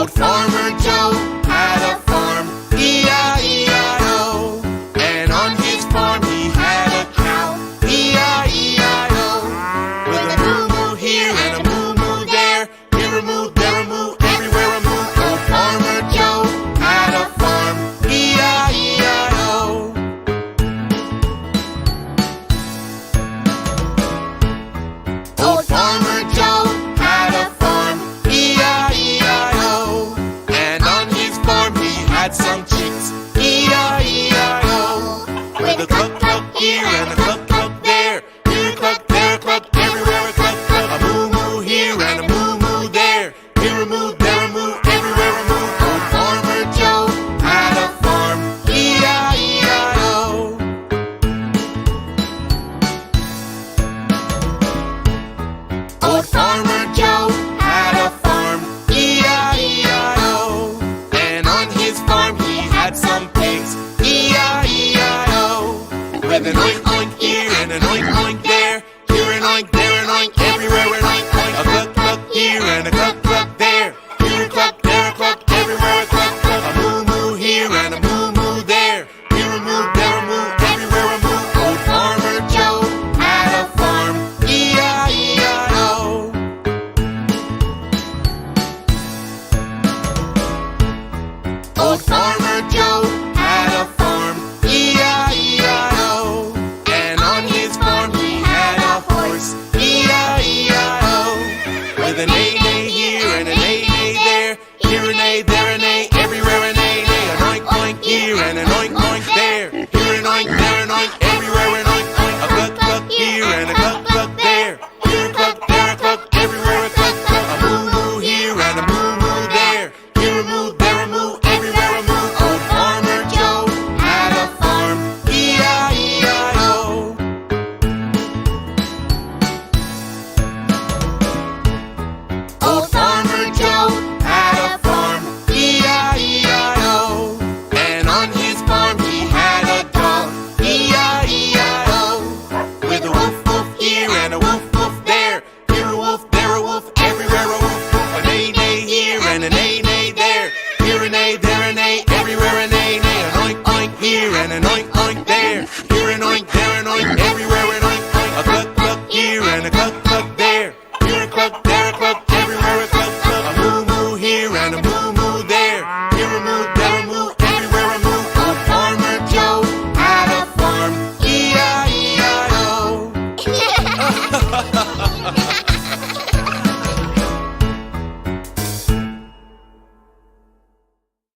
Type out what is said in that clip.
Old Farmer Joe had a farm, E-I-E-I-O. And on his farm he had a cow, E-I-E-I-O. With a moo-moo here and a moo-moo there, here a moo, there a moo, everywhere a moo. Old Farmer Joe had a farm, E-I-E-I-O. Old Farmer Joe had a farm, E-I-E-I-O. And on his farm he had some chicks, E-I-E-I-O. With a cluck cluck here and a cluck cluck there, here a cluck, there a cluck, everywhere a cluck cluck. A moo moo here and a moo moo there, here a moo, there a moo, everywhere a moo. Old Farmer Joe had a farm, E-I-E-I-O. Old Farmer Joe had a farm, E-I-E-I-O. And on his farm he had some pigs, E-I-E-I-O. With an oink oink here and an oink oink there, here an oink, there an oink, everywhere an oink oink. A cluck cluck here and a cluck cluck there, here a cluck, there a cluck, everywhere a cluck cluck. A moo moo here and a moo moo there, here a moo, there a moo, everywhere a moo. Old Farmer Joe had a farm, E-I-E-I-O. Old Farmer Joe had a farm, E-I-E-I-O. And on his farm he had a horse, E-I-E-I-O. With a neigh neigh here and a neigh neigh there, here a neigh, there a neigh, everywhere a neigh neigh. An oink oink here and an oink oink there, here an oink, there an oink, everywhere an oink oink. A cluck cluck here and a cluck cluck there, here a cluck, there a cluck, everywhere a cluck cluck. A moo moo here and a moo moo there, here a moo, there a moo, everywhere a moo. Old Farmer Joe had a farm, E-I-E-I-O. Old Farmer Joe had a farm, E-I-E-I-O. And on his farm he had a dog, E-I-E-I-O. With a woof woof here and a woof woof there, here a woof, there a woof, everywhere a woof woof. A neigh neigh here and a neigh neigh there, here a neigh, there a neigh, everywhere a neigh neigh. An oink oink here and an oink oink there, here an oink, there an oink, everywhere an oink oink. A cluck cluck here and a cluck cluck there,